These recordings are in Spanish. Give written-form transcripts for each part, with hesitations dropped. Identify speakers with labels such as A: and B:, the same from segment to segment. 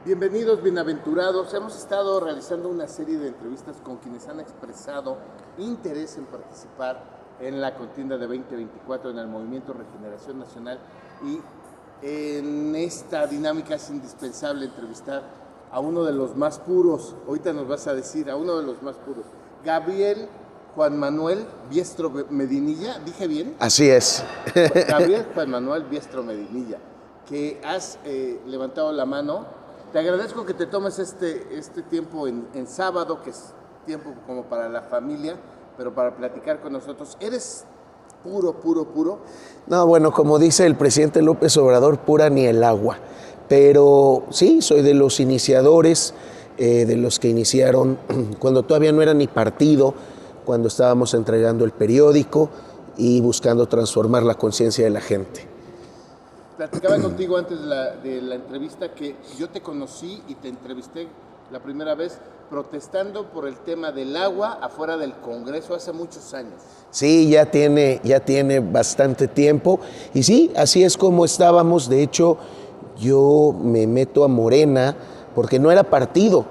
A: Bienvenidos, bienaventurados. Hemos estado realizando una serie de entrevistas con quienes han expresado interés en participar en la contienda de 2024 en el Movimiento Regeneración Nacional, y en esta dinámica es indispensable entrevistar a uno de los más puros. Ahorita nos vas a decir, a uno de los más puros, Gabriel Juan Manuel Biestro Medinilla. ¿Dije bien?
B: Así es.
A: Gabriel Juan Manuel Biestro Medinilla, que has levantado la mano. Te agradezco que te tomes este tiempo en sábado, que es tiempo como para la familia, pero para platicar con nosotros. ¿Eres puro?
B: No, bueno, como dice el presidente López Obrador, pura ni el agua. Pero sí, soy de los iniciadores, de los que iniciaron cuando todavía no era ni partido, cuando estábamos entregando el periódico y buscando transformar la conciencia de la gente.
A: Platicaba contigo antes de la entrevista que yo te conocí y te entrevisté la primera vez protestando por el tema del agua afuera del Congreso hace muchos años.
B: Sí, ya tiene bastante tiempo. Y sí, así es como estábamos. De hecho, yo me meto a Morena porque no era partido,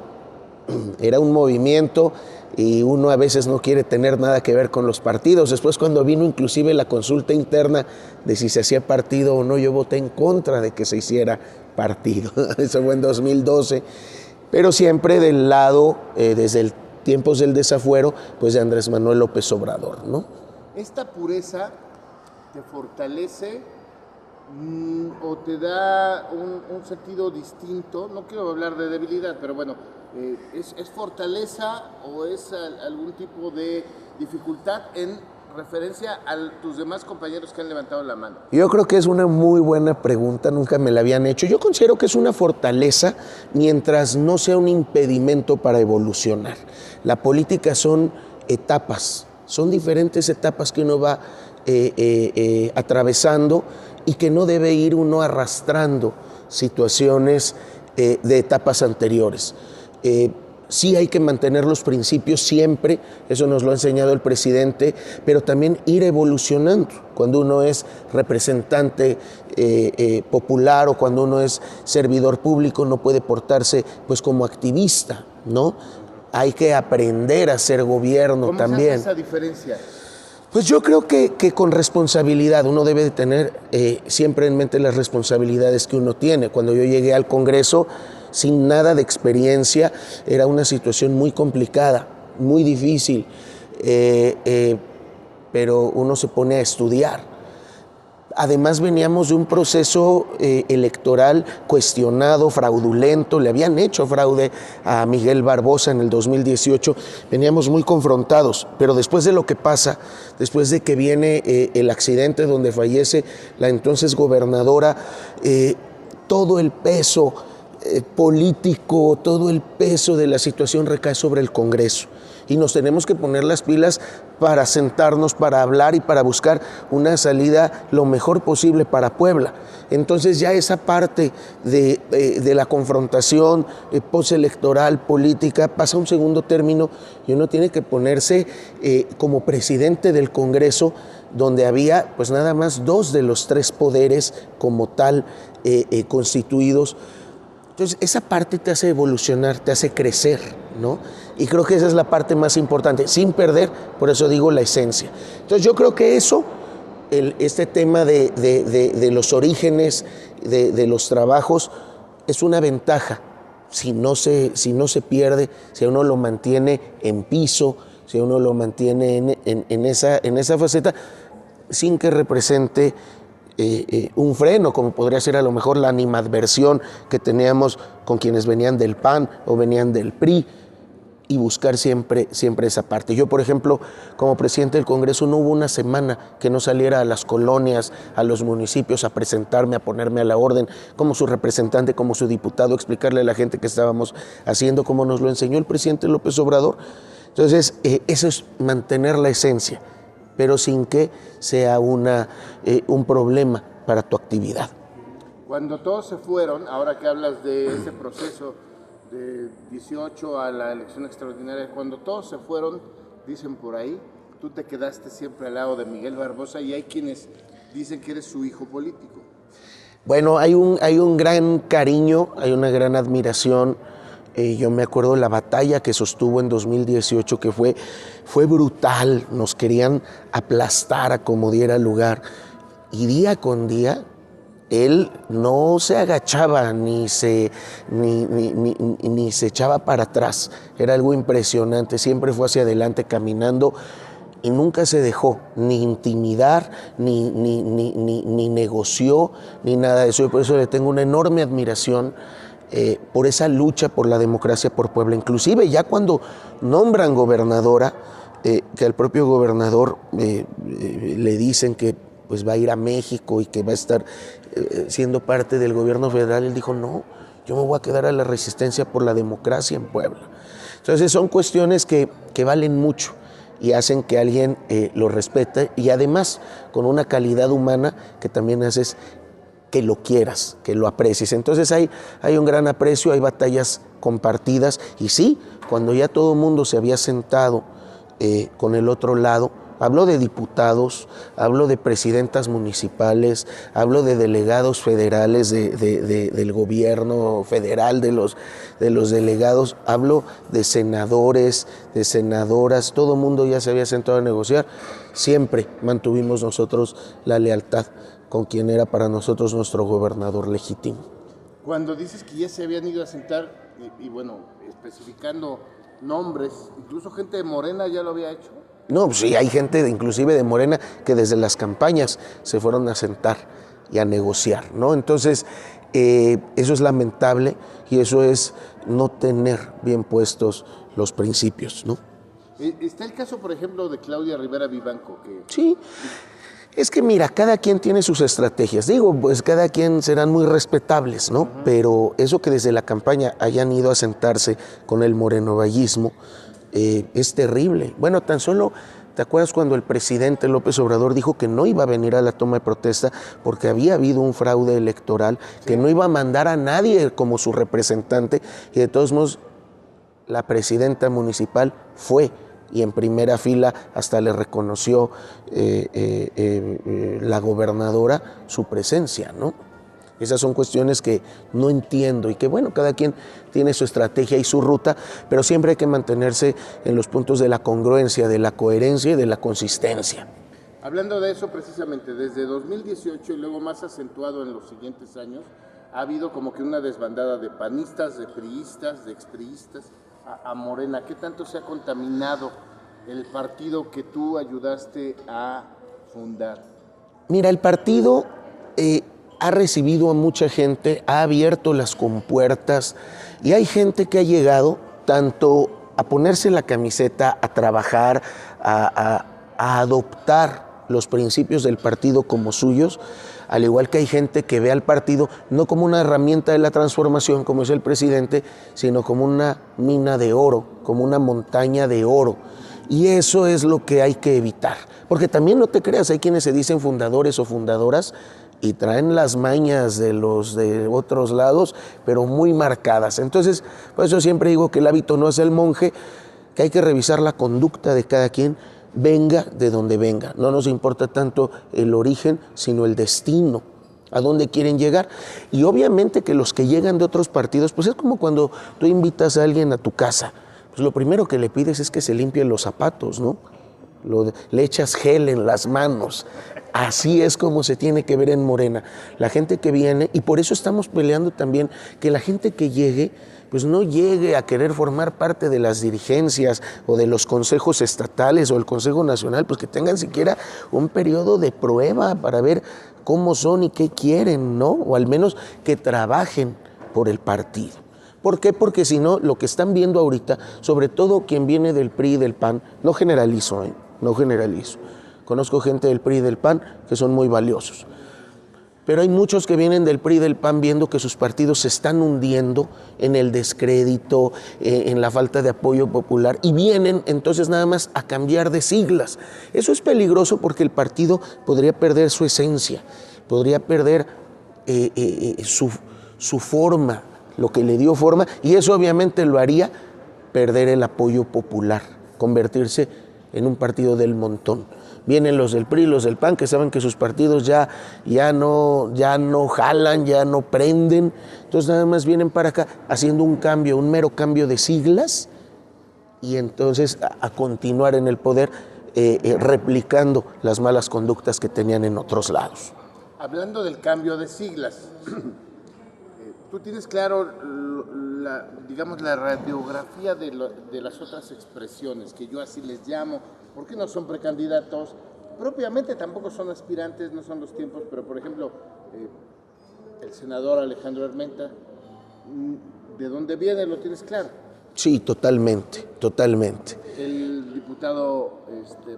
B: era un movimiento, y uno a veces no quiere tener nada que ver con los partidos. Después, cuando vino inclusive la consulta interna de si se hacía partido o no, yo voté en contra de que se hiciera partido. Eso fue en 2012, pero siempre del lado, desde tiempos del desafuero, pues de Andrés Manuel López Obrador, ¿no?
A: ¿Esta pureza te fortalece o te da un sentido distinto? No quiero hablar de debilidad, pero bueno, ¿es fortaleza o es algún tipo de dificultad en referencia a tus demás compañeros que han levantado la mano?
B: Yo creo que es una muy buena pregunta, nunca me la habían hecho. Yo considero que es una fortaleza mientras no sea un impedimento para evolucionar. La política son etapas, son diferentes etapas que uno va atravesando, y que no debe ir uno arrastrando situaciones de etapas anteriores. Sí hay que mantener los principios siempre, eso nos lo ha enseñado el presidente, pero también ir evolucionando. Cuando uno es representante popular o cuando uno es servidor público, no puede portarse pues como activista, ¿no? Hay que aprender a ser gobierno también.
A: ¿Cómo se hace esa diferencia?
B: Pues yo creo que con responsabilidad. Uno debe de tener siempre en mente las responsabilidades que uno tiene. Cuando yo llegué al Congreso sin nada de experiencia, era una situación muy complicada, muy difícil, pero uno se pone a estudiar. Además veníamos de un proceso electoral cuestionado, fraudulento. Le habían hecho fraude a Miguel Barbosa en el 2018. Veníamos muy confrontados, pero después de lo que pasa, después de que viene el accidente donde fallece la entonces gobernadora, todo el peso político, todo el peso de la situación recae sobre el Congreso. Y nos tenemos que poner las pilas para sentarnos, para hablar y para buscar una salida lo mejor posible para Puebla. Entonces ya esa parte de la confrontación postelectoral, política, pasa a un segundo término, y uno tiene que ponerse como presidente del Congreso, donde había pues nada más 2 de los 3 poderes como tal constituidos. Entonces, esa parte te hace evolucionar, te hace crecer, ¿no? Y creo que esa es la parte más importante, sin perder, por eso digo, la esencia. Entonces, yo creo que eso, este tema de los orígenes, de los trabajos, es una ventaja. Si no se pierde, si uno lo mantiene en piso, si uno lo mantiene en esa faceta, sin que represente un freno, como podría ser a lo mejor la animadversión que teníamos con quienes venían del PAN o venían del PRI, y buscar siempre esa parte. Yo, por ejemplo, como presidente del Congreso, no hubo una semana que no saliera a las colonias, a los municipios, a presentarme, a ponerme a la orden, como su representante, como su diputado, explicarle a la gente qué estábamos haciendo, como nos lo enseñó el presidente López Obrador. Entonces, eso es mantener la esencia, pero sin que sea un problema para tu actividad.
A: Cuando todos se fueron, ahora que hablas de ese proceso de 18 a la elección extraordinaria, cuando todos se fueron, dicen por ahí, tú te quedaste siempre al lado de Miguel Barbosa, y hay quienes dicen que eres su hijo político.
B: Bueno, hay un gran cariño, hay una gran admiración. Yo me acuerdo la batalla que sostuvo en 2018, que fue brutal. Nos querían aplastar a como diera lugar. Y día con día, él no se agachaba ni se echaba para atrás. Era algo impresionante. Siempre fue hacia adelante caminando. Y nunca se dejó ni intimidar, ni negoció, ni nada de eso. Y por eso le tengo una enorme admiración por esa lucha por la democracia por Puebla. Inclusive ya cuando nombran gobernadora, que al propio gobernador le dicen que pues va a ir a México y que va a estar siendo parte del gobierno federal, él dijo, no, yo me voy a quedar a la resistencia por la democracia en Puebla. Entonces son cuestiones que valen mucho y hacen que alguien lo respete, y además con una calidad humana que también haces que lo quieras, que lo aprecies. Entonces hay un gran aprecio, hay batallas compartidas, y sí, cuando ya todo el mundo se había sentado con el otro lado, hablo de diputados, hablo de presidentas municipales, hablo de delegados federales del gobierno federal, de los delegados, hablo de senadores, de senadoras, todo el mundo ya se había sentado a negociar. Siempre mantuvimos nosotros la lealtad con quien era para nosotros nuestro gobernador legítimo.
A: Cuando dices que ya se habían ido a sentar, y bueno, especificando nombres, incluso gente de Morena ya lo había hecho.
B: No, pues sí, hay gente inclusive de Morena que desde las campañas se fueron a sentar y a negociar, ¿no? Entonces, eso es lamentable, y eso es no tener bien puestos los principios, ¿no?
A: Está el caso, por ejemplo, de Claudia Rivera Vivanco, que...
B: Sí, es que mira, cada quien tiene sus estrategias. Digo, pues cada quien serán muy respetables, ¿no? Pero eso que desde la campaña hayan ido a sentarse con el morenovallismo, es terrible. Bueno, tan solo, ¿te acuerdas cuando el presidente López Obrador dijo que no iba a venir a la toma de protesta porque había habido un fraude electoral, que no iba a mandar a nadie como su representante, y de todos modos la presidenta municipal fue, y en primera fila hasta le reconoció la gobernadora su presencia, ¿no? Esas son cuestiones que no entiendo, y que bueno, cada quien tiene su estrategia y su ruta, pero siempre hay que mantenerse en los puntos de la congruencia, de la coherencia y de la consistencia.
A: Hablando de eso precisamente, desde 2018 y luego más acentuado en los siguientes años, ha habido como que una desbandada de panistas, de priistas, de expriistas a Morena. ¿Qué tanto se ha contaminado el partido que tú ayudaste a fundar?
B: Mira, el partido ha recibido a mucha gente, ha abierto las compuertas, y hay gente que ha llegado tanto a ponerse la camiseta, a trabajar, a adoptar los principios del partido como suyos, al igual que hay gente que ve al partido no como una herramienta de la transformación, como es el presidente, sino como una mina de oro, como una montaña de oro. Y eso es lo que hay que evitar. Porque también no te creas, hay quienes se dicen fundadores o fundadoras y traen las mañas de los de otros lados, pero muy marcadas. Entonces, por eso siempre digo que el hábito no es el monje, que hay que revisar la conducta de cada quien, venga de donde venga. No nos importa tanto el origen, sino el destino, a dónde quieren llegar. Y obviamente que los que llegan de otros partidos, pues es como cuando tú invitas a alguien a tu casa, pues lo primero que le pides es que se limpien los zapatos, ¿no? Le echas gel en las manos. Así es como se tiene que ver en Morena. La gente que viene, y por eso estamos peleando también que la gente que llegue, pues no llegue a querer formar parte de las dirigencias o de los consejos estatales o el Consejo Nacional, pues que tengan siquiera un periodo de prueba para ver cómo son y qué quieren, ¿no? O al menos que trabajen por el partido. ¿Por qué? Porque si no, lo que están viendo ahorita, sobre todo quien viene del PRI y del PAN, no generalizo, no generalizo. Conozco gente del PRI y del PAN que son muy valiosos. Pero hay muchos que vienen del PRI y del PAN viendo que sus partidos se están hundiendo en el descrédito, en la falta de apoyo popular, y vienen entonces nada más a cambiar de siglas. Eso es peligroso porque el partido podría perder su esencia, podría perder su forma, lo que le dio forma, y eso obviamente lo haría perder el apoyo popular, convertirse en un partido del montón. Vienen los del PRI, los del PAN, que saben que sus partidos ya no jalan, ya no prenden. Entonces nada más vienen para acá haciendo un cambio, un mero cambio de siglas, y entonces a continuar en el poder replicando las malas conductas que tenían en otros lados.
A: Hablando del cambio de siglas, tú tienes claro la radiografía de las otras expresiones, que yo así les llamo, porque no son precandidatos, propiamente tampoco son aspirantes, no son los tiempos, pero por ejemplo, el senador Alejandro Armenta, ¿de dónde viene? ¿Lo tienes claro?
B: Sí, totalmente.
A: El diputado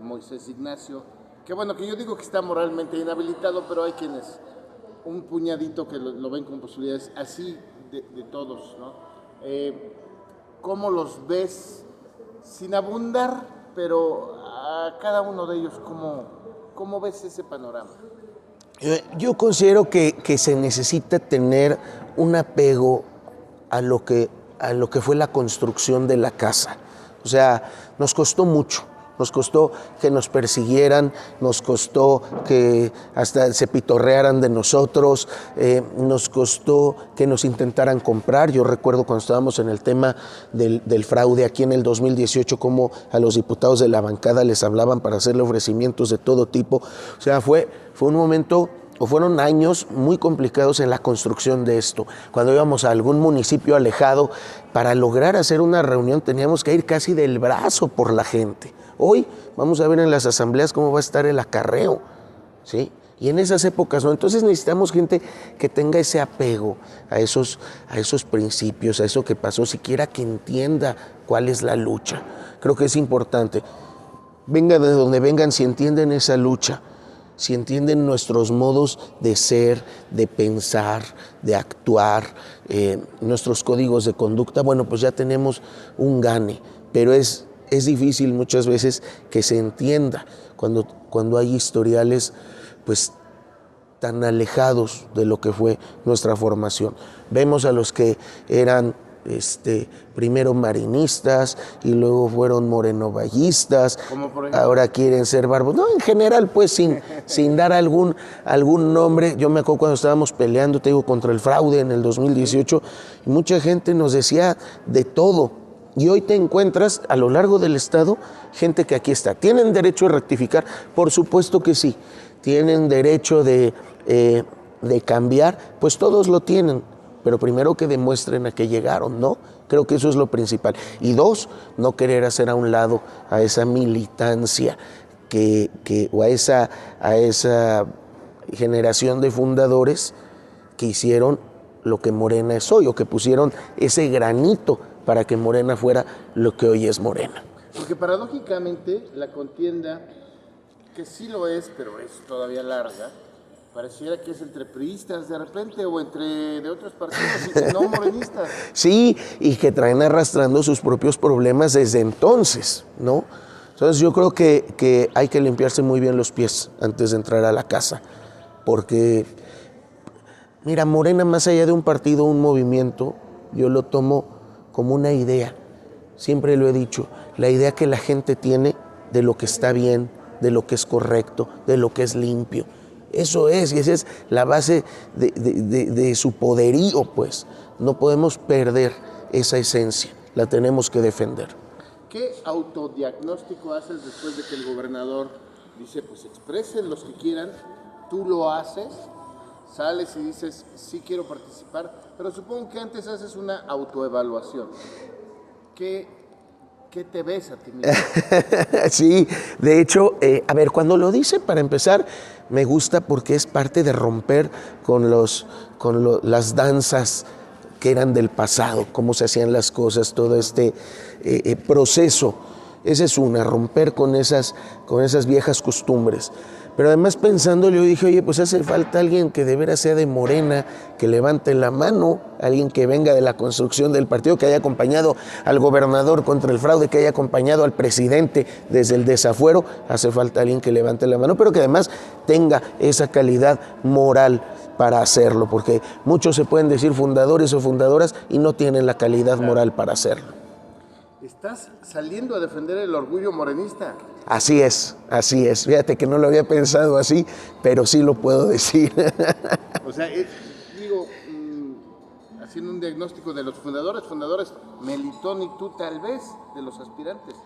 A: Moisés Ignacio, que bueno, que yo digo que está moralmente inhabilitado, pero hay quienes, un puñadito que lo ven con posibilidades, así de todos, ¿no? ¿Cómo los ves, sin abundar, pero a cada uno de ellos, cómo ves ese panorama?
B: Yo considero que se necesita tener un apego a lo que fue la construcción de la casa. O sea, nos costó mucho. Nos costó que nos persiguieran, nos costó que hasta se pitorrearan de nosotros, nos costó que nos intentaran comprar. Yo recuerdo cuando estábamos en el tema del fraude aquí en el 2018, cómo a los diputados de la bancada les hablaban para hacerle ofrecimientos de todo tipo. O sea, fue un momento, o fueron años muy complicados en la construcción de esto. Cuando íbamos a algún municipio alejado, para lograr hacer una reunión teníamos que ir casi del brazo por la gente. Hoy vamos a ver en las asambleas cómo va a estar el acarreo, ¿sí? Y en esas épocas, ¿no? Entonces necesitamos gente que tenga ese apego a esos principios, a eso que pasó, siquiera que entienda cuál es la lucha. Creo que es importante. Venga de donde vengan, si entienden esa lucha, si entienden nuestros modos de ser, de pensar, de actuar, nuestros códigos de conducta, bueno, pues ya tenemos un gane, pero es difícil muchas veces que se entienda cuando hay historiales pues tan alejados de lo que fue nuestra formación. Vemos a los que eran primero marinistas y luego fueron morenovallistas, ahora quieren ser barbos. No, en general, pues sin dar algún nombre. Yo me acuerdo cuando estábamos peleando, te digo, contra el fraude en el 2018, y mucha gente nos decía de todo. Y hoy te encuentras a lo largo del estado gente que aquí está. ¿Tienen derecho a rectificar? Por supuesto que sí. ¿Tienen derecho de cambiar? Pues todos lo tienen. Pero primero que demuestren a qué llegaron, ¿no? Creo que eso es lo principal. Y dos, no querer hacer a un lado a esa militancia o a esa generación de fundadores que hicieron lo que Morena es hoy, o que pusieron ese granito para que Morena fuera lo que hoy es Morena.
A: Porque paradójicamente la contienda, que sí lo es, pero es todavía larga, pareciera que es entre priistas de repente o de otros partidos y no morenistas.
B: Sí, y que traen arrastrando sus propios problemas desde entonces, ¿no? Entonces yo creo que hay que limpiarse muy bien los pies antes de entrar a la casa, porque, mira, Morena, más allá de un partido, un movimiento, yo lo tomo como una idea. Siempre lo he dicho, la idea que la gente tiene de lo que está bien, de lo que es correcto, de lo que es limpio. Eso es, y esa es la base de su poderío, pues. No podemos perder esa esencia, la tenemos que defender.
A: ¿Qué autodiagnóstico haces después de que el gobernador dice, pues expresen los que quieran, tú lo haces, sales y dices, sí quiero participar, pero supongo que antes haces una autoevaluación? ¿Qué te ves a ti mismo?
B: Sí, de hecho, a ver, cuando lo dice, para empezar, me gusta porque es parte de romper con las danzas que eran del pasado, cómo se hacían las cosas, todo este proceso. Esa es una, romper con esas viejas costumbres. Pero además pensándolo, yo dije, oye, pues hace falta alguien que de veras sea de Morena, que levante la mano, alguien que venga de la construcción del partido, que haya acompañado al gobernador contra el fraude, que haya acompañado al presidente desde el desafuero. Hace falta alguien que levante la mano, pero que además tenga esa calidad moral para hacerlo, porque muchos se pueden decir fundadores o fundadoras y no tienen la calidad moral para hacerlo.
A: Estás saliendo a defender el orgullo morenista.
B: Así es, así es. Fíjate que no lo había pensado así, pero sí lo puedo decir.
A: O sea, digo, haciendo un diagnóstico de los fundadores, Melitón y tú tal vez, de los aspirantes.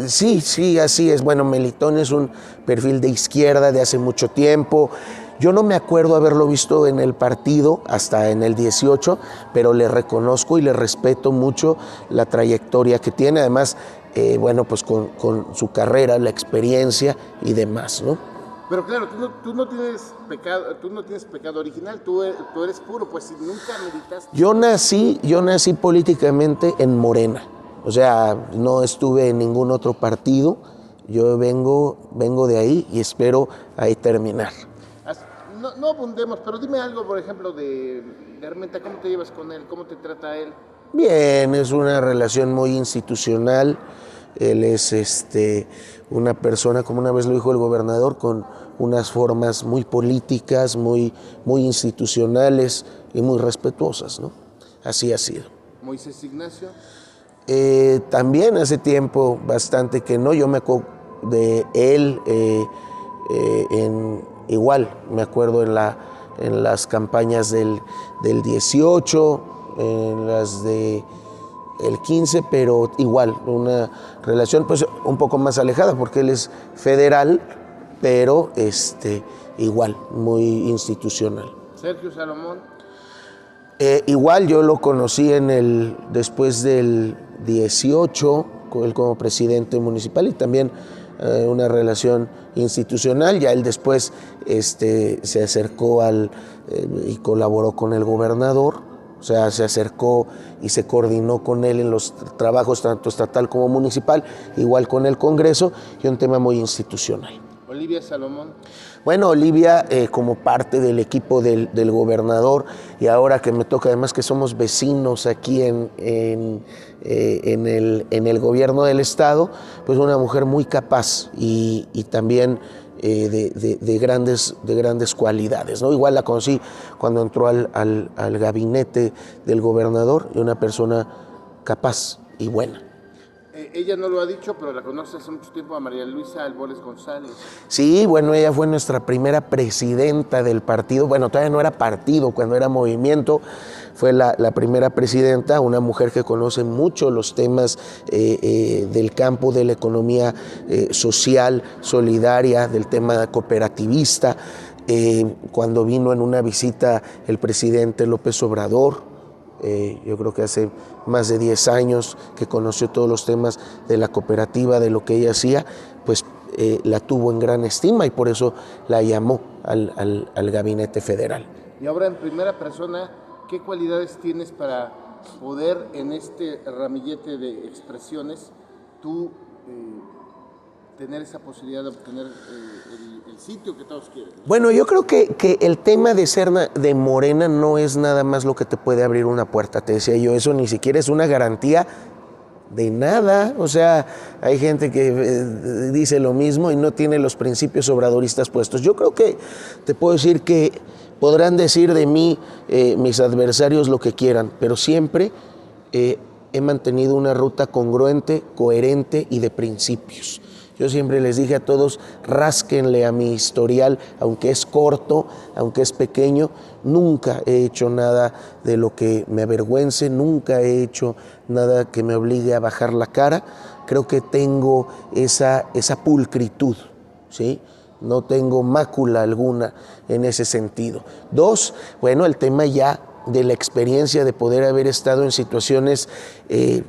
B: Sí, así es. Bueno, Melitón es un perfil de izquierda de hace mucho tiempo. Yo no me acuerdo haberlo visto en el partido hasta en el 18, pero le reconozco y le respeto mucho la trayectoria que tiene, además, bueno, pues con su carrera, la experiencia y demás, ¿no?
A: Pero claro, tú no tienes pecado original, tú eres puro, pues si nunca meditaste.
B: Yo nací políticamente en Morena, o sea, no estuve en ningún otro partido, yo vengo de ahí y espero ahí terminar.
A: No abundemos, pero dime algo, por ejemplo, de Armenta, ¿cómo te llevas con él? ¿Cómo te trata él?
B: Bien, es una relación muy institucional. Él es una persona, como una vez lo dijo el gobernador, con unas formas muy políticas, muy institucionales y muy respetuosas, ¿no? Así ha sido.
A: ¿Moisés Ignacio?
B: También hace tiempo bastante que no, yo me acuerdo de él igual, me acuerdo en las campañas del 18, en las del 15, pero igual, una relación pues un poco más alejada porque él es federal, pero igual, muy institucional.
A: Sergio Salomón.
B: Igual yo lo conocí después del 18, él como presidente municipal y también una relación institucional. Ya él después se acercó y colaboró con el gobernador, o sea, se acercó y se coordinó con él en los trabajos tanto estatal como municipal, igual con el Congreso, y un tema muy institucional.
A: Olivia Salomón.
B: Bueno, Olivia, como parte del equipo del gobernador, y ahora que me toca además que somos vecinos aquí en el gobierno del estado, pues una mujer muy capaz y también de grandes cualidades, ¿no? Igual la conocí cuando entró al gabinete del gobernador, y una persona capaz y buena.
A: Ella no lo ha dicho, pero la conoce hace mucho tiempo, a María Luisa Albores González.
B: Sí, bueno, ella fue nuestra primera presidenta del partido. Bueno, todavía no era partido, cuando era movimiento, fue la primera presidenta, una mujer que conoce mucho los temas del campo de la economía social, solidaria, del tema cooperativista. Cuando vino en una visita el presidente López Obrador, yo creo que hace más de 10 años que conoció todos los temas de la cooperativa, de lo que ella hacía, pues la tuvo en gran estima y por eso la llamó al gabinete federal.
A: Y ahora en primera persona, ¿qué cualidades tienes para poder en este ramillete de expresiones tú tener esa posibilidad de obtener el sitio que todos quieren?
B: Bueno, yo creo que el tema de ser de Morena no es nada más lo que te puede abrir una puerta, te decía yo, eso ni siquiera es una garantía de nada. O sea, hay gente que dice lo mismo y no tiene los principios obradoristas puestos. Yo creo que te puedo decir que podrán decir de mí mis adversarios lo que quieran, pero siempre he mantenido una ruta congruente, coherente y de principios. Yo siempre les dije a todos, rásquenle a mi historial, aunque es corto, aunque es pequeño, nunca he hecho nada de lo que me avergüence, nunca he hecho nada que me obligue a bajar la cara. Creo que tengo esa pulcritud, ¿sí? No tengo mácula alguna en ese sentido. 2, bueno, el tema ya de la experiencia de poder haber estado en situaciones,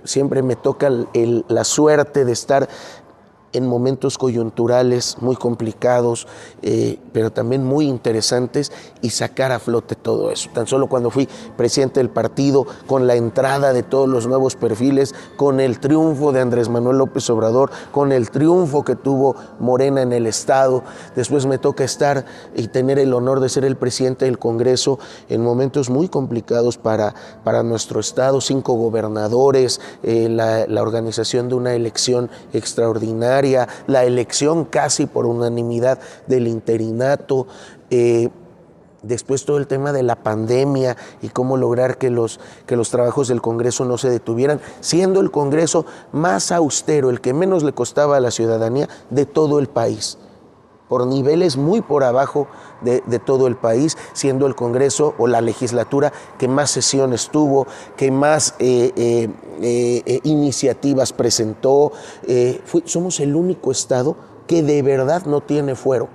B: siempre me toca la suerte de estar en momentos coyunturales muy complicados, pero también muy interesantes, y sacar a flote todo eso. Tan solo cuando fui presidente del partido, con la entrada de todos los nuevos perfiles, con el triunfo de Andrés Manuel López Obrador, con el triunfo que tuvo Morena en el estado, después me toca estar y tener el honor de ser el presidente del Congreso en momentos muy complicados para nuestro estado, 5 gobernadores, la organización de una elección extraordinaria, la elección casi por unanimidad del interinato, Después todo el tema de la pandemia y cómo lograr que los trabajos del Congreso no se detuvieran, siendo el Congreso más austero, el que menos le costaba a la ciudadanía de todo el país, por niveles muy por abajo de todo el país, siendo el Congreso o la legislatura que más sesiones tuvo, que más iniciativas presentó. Somos el único estado que de verdad no tiene fuero.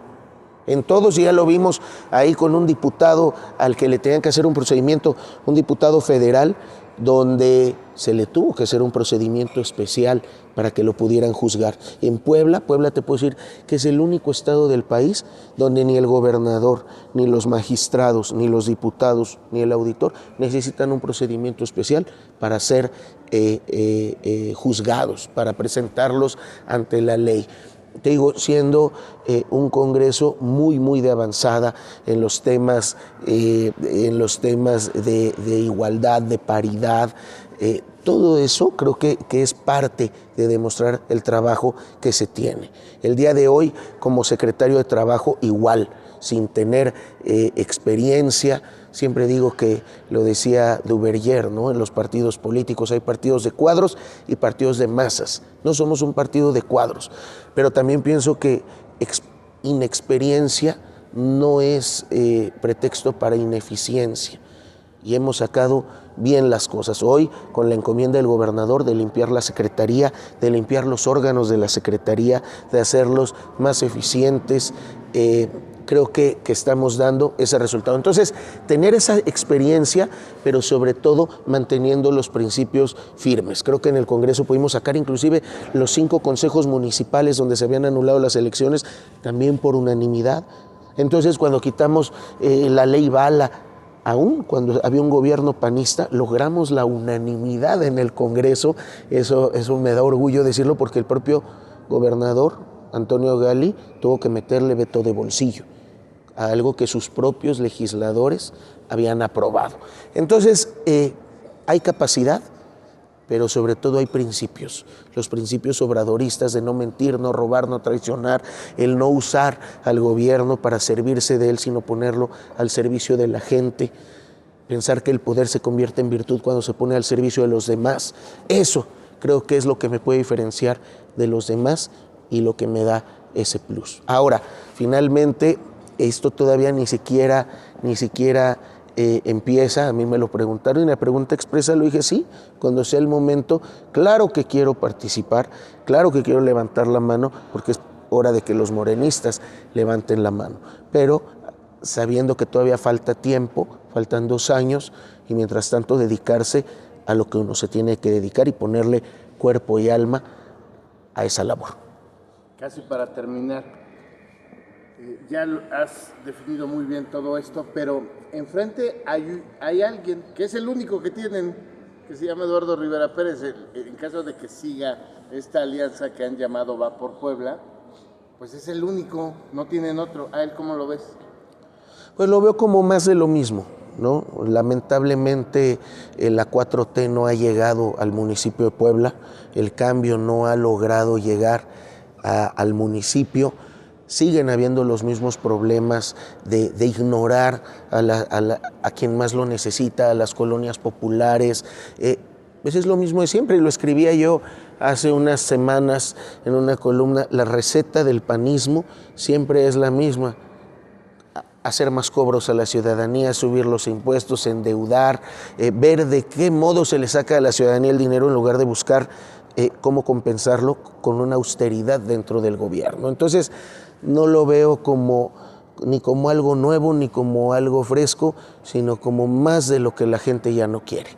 B: En todos, ya lo vimos ahí con un diputado al que le tenían que hacer un procedimiento, un diputado federal, donde se le tuvo que hacer un procedimiento especial para que lo pudieran juzgar. En Puebla te puedo decir que es el único estado del país donde ni el gobernador, ni los magistrados, ni los diputados, ni el auditor necesitan un procedimiento especial para ser juzgados, para presentarlos ante la ley. Te digo, siendo un Congreso muy de avanzada en los temas de igualdad, de paridad, todo eso creo que es parte de demostrar el trabajo que se tiene. El día de hoy, como secretario de Trabajo, igual, sin tener experiencia. Siempre digo que lo decía Duverger, ¿no? En los partidos políticos hay partidos de cuadros y partidos de masas. No somos un partido de cuadros, pero también pienso que inexperiencia no es pretexto para ineficiencia. Y hemos sacado bien las cosas. Hoy, con la encomienda del gobernador de limpiar la Secretaría, de limpiar los órganos de la Secretaría, de hacerlos más eficientes, creo que estamos dando ese resultado. Entonces, tener esa experiencia, pero sobre todo manteniendo los principios firmes. Creo que en el Congreso pudimos sacar inclusive los 5 consejos municipales donde se habían anulado las elecciones, también por unanimidad. Entonces, cuando quitamos la ley Bala, aún cuando había un gobierno panista, logramos la unanimidad en el Congreso. Eso me da orgullo decirlo, porque el propio gobernador, Antonio Gali, tuvo que meterle veto de bolsillo a algo que sus propios legisladores habían aprobado. Entonces, hay capacidad, pero sobre todo hay principios. Los principios obradoristas de no mentir, no robar, no traicionar, el no usar al gobierno para servirse de él, sino ponerlo al servicio de la gente. Pensar que el poder se convierte en virtud cuando se pone al servicio de los demás. Eso creo que es lo que me puede diferenciar de los demás y lo que me da ese plus. Ahora, finalmente, esto todavía ni siquiera empieza. A mí me lo preguntaron y la pregunta expresa lo dije: sí, cuando sea el momento, claro que quiero participar, claro que quiero levantar la mano, porque es hora de que los morenistas levanten la mano, pero sabiendo que todavía falta tiempo, faltan 2 años, y mientras tanto dedicarse a lo que uno se tiene que dedicar y ponerle cuerpo y alma a esa labor.
A: Casi para terminar, ya has definido muy bien todo esto, pero enfrente hay alguien que es el único que tienen, que se llama Eduardo Rivera Pérez. En caso de que siga esta alianza que han llamado Va por Puebla, pues es el único, no tienen otro. ¿A él cómo lo ves?
B: Pues lo veo como más de lo mismo, ¿no? Lamentablemente la 4T no ha llegado al municipio de Puebla, el cambio no ha logrado llegar al municipio. Siguen habiendo los mismos problemas de ignorar a quien más lo necesita, a las colonias populares. Pues es lo mismo de siempre, y lo escribía yo hace unas semanas en una columna. La receta del panismo siempre es la misma: hacer más cobros a la ciudadanía, subir los impuestos, endeudar, ver de qué modo se le saca a la ciudadanía el dinero en lugar de buscar cómo compensarlo con una austeridad dentro del gobierno. Entonces, no lo veo ni como algo nuevo, ni como algo fresco, sino como más de lo que la gente ya no quiere.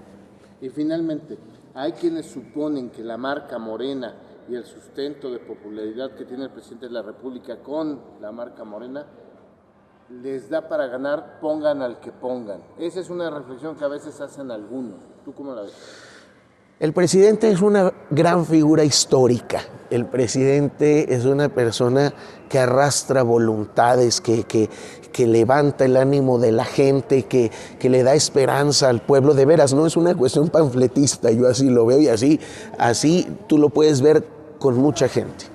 A: Y finalmente, hay quienes suponen que la marca Morena y el sustento de popularidad que tiene el presidente de la República con la marca Morena les da para ganar, pongan al que pongan. Esa es una reflexión que a veces hacen algunos. ¿Tú cómo la ves?
B: El presidente es una gran figura histórica. El presidente es una persona que arrastra voluntades, que levanta el ánimo de la gente, que le da esperanza al pueblo. De veras, no es una cuestión panfletista, yo así lo veo, y así tú lo puedes ver con mucha gente.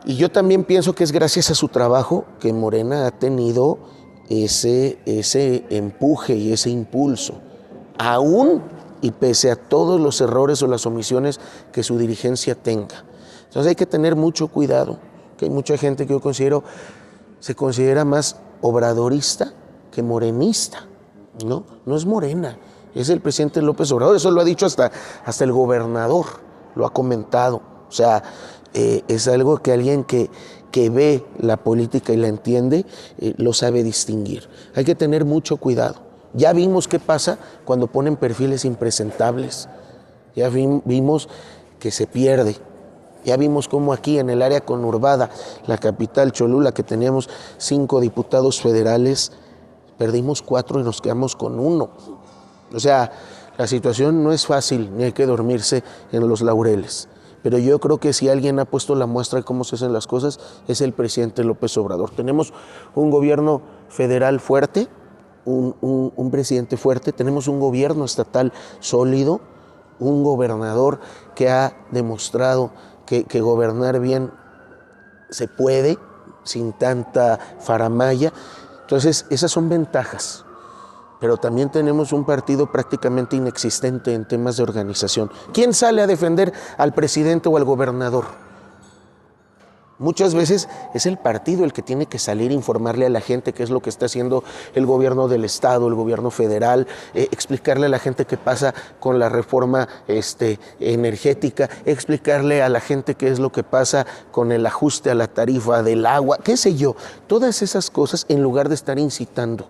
B: Y yo también pienso que es gracias a su trabajo que Morena ha tenido ese empuje y ese impulso, aún y pese a todos los errores o las omisiones que su dirigencia tenga. Entonces hay que tener mucho cuidado, que hay mucha gente que yo se considera más obradorista que morenista, ¿no? No es Morena, es el presidente López Obrador, eso lo ha dicho hasta el gobernador, lo ha comentado. O sea, es algo que alguien que ve la política y la entiende, lo sabe distinguir. Hay que tener mucho cuidado. Ya vimos qué pasa cuando ponen perfiles impresentables. Ya vimos que se pierde. Ya vimos cómo aquí en el área conurbada, la capital Cholula, que teníamos 5 diputados federales, perdimos 4 y nos quedamos con 1. O sea, la situación no es fácil, ni hay que dormirse en los laureles. Pero yo creo que si alguien ha puesto la muestra de cómo se hacen las cosas, es el presidente López Obrador. Tenemos un gobierno federal fuerte, un presidente fuerte, tenemos un gobierno estatal sólido, un gobernador que ha demostrado que gobernar bien se puede, sin tanta faramalla. Entonces, esas son ventajas. Pero también tenemos un partido prácticamente inexistente en temas de organización. ¿Quién sale a defender al presidente o al gobernador? Muchas veces es el partido el que tiene que salir a informarle a la gente qué es lo que está haciendo el gobierno del estado, el gobierno federal, explicarle a la gente qué pasa con la reforma energética, explicarle a la gente qué es lo que pasa con el ajuste a la tarifa del agua, qué sé yo. Todas esas cosas en lugar de estar incitando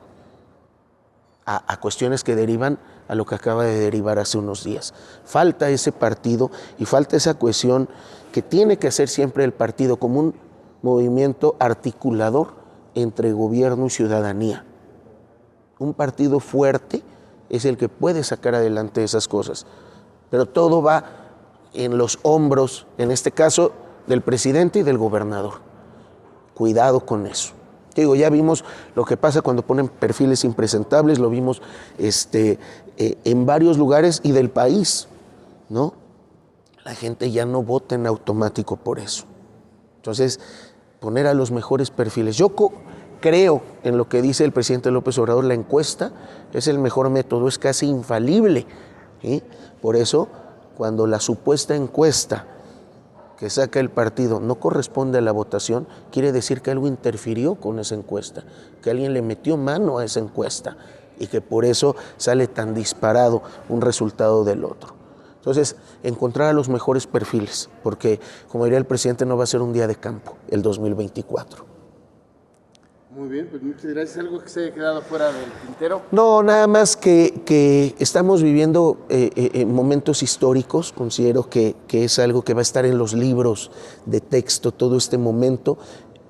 B: a cuestiones que derivan a lo que acaba de derivar hace unos días. Falta ese partido y falta esa cohesión que tiene que hacer siempre el partido como un movimiento articulador entre gobierno y ciudadanía. Un partido fuerte es el que puede sacar adelante esas cosas, pero todo va en los hombros, en este caso, del presidente y del gobernador. Cuidado con eso. Digo, ya vimos lo que pasa cuando ponen perfiles impresentables, lo vimos en varios lugares y del país, ¿no? La gente ya no vota en automático por eso. Entonces, poner a los mejores perfiles. Yo creo en lo que dice el presidente López Obrador, la encuesta es el mejor método, es casi infalible, ¿sí? Por eso, cuando la supuesta encuesta que saca el partido no corresponde a la votación, quiere decir que algo interfirió con esa encuesta, que alguien le metió mano a esa encuesta y que por eso sale tan disparado un resultado del otro. Entonces, encontrar a los mejores perfiles, porque como diría el presidente, no va a ser un día de campo el 2024.
A: Muy bien, pues muchas gracias. ¿Algo que se haya quedado fuera del tintero?
B: No, nada más que estamos viviendo momentos históricos. Considero que es algo que va a estar en los libros de texto todo este momento.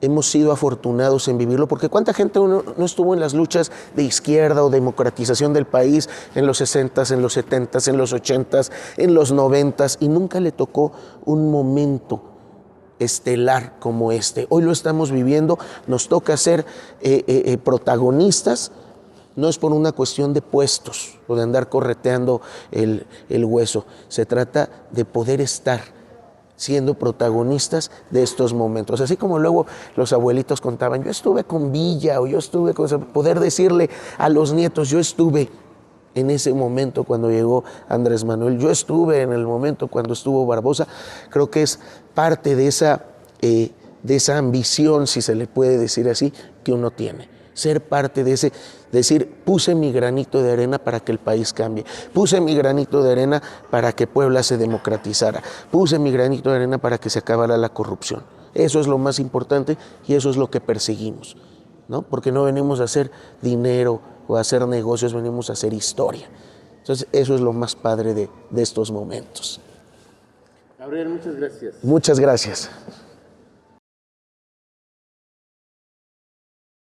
B: Hemos sido afortunados en vivirlo, porque ¿cuánta gente no estuvo en las luchas de izquierda o democratización del país en los 60s, en los 70s, en los 80s, en los 90s y nunca le tocó un momento estelar como este? Hoy lo estamos viviendo, nos toca ser protagonistas. No es por una cuestión de puestos o de andar correteando el hueso, se trata de poder estar siendo protagonistas de estos momentos. Así como luego los abuelitos contaban, yo estuve con Villa o yo estuve con... Poder decirle a los nietos, yo estuve en ese momento cuando llegó Andrés Manuel, yo estuve en el momento cuando estuvo Barbosa. Creo que es parte de esa ambición, si se le puede decir así, que uno tiene. Ser parte de ese, decir, puse mi granito de arena para que el país cambie, puse mi granito de arena para que Puebla se democratizara, puse mi granito de arena para que se acabara la corrupción. Eso es lo más importante y eso es lo que perseguimos, ¿no? Porque no venimos a hacer dinero o a hacer negocios, venimos a hacer historia. Entonces, eso es lo más padre de estos momentos.
A: Gabriel, muchas gracias.
B: Muchas gracias.